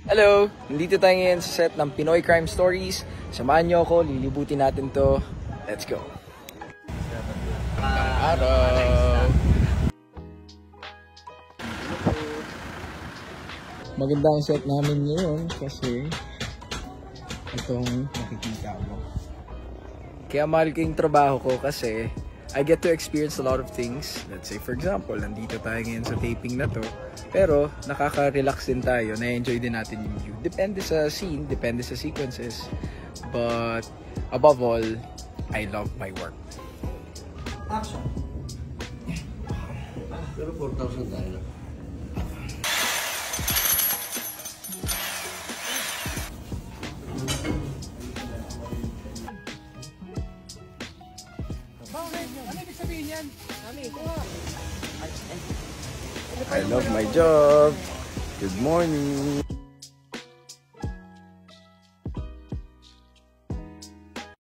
Hello! Nandito tayo ngayon sa set ng Pinoy Crime Stories. Samahan niyo ako, lilibutin natin to. Let's go! Araw! Maganda ang set namin ngayon kasi itong nakikita mo. Kaya mahal ko yung trabaho ko kasi I get to experience a lot of things. Let's say for example, nandito tayo ngayon sa taping na to. Pero nakaka-relax din tayo, na-enjoy din natin yung view. Depende sa scene, depende sa sequences. But above all, I love my work. Action! Pero 4,000 tayo. I love my job. Good morning.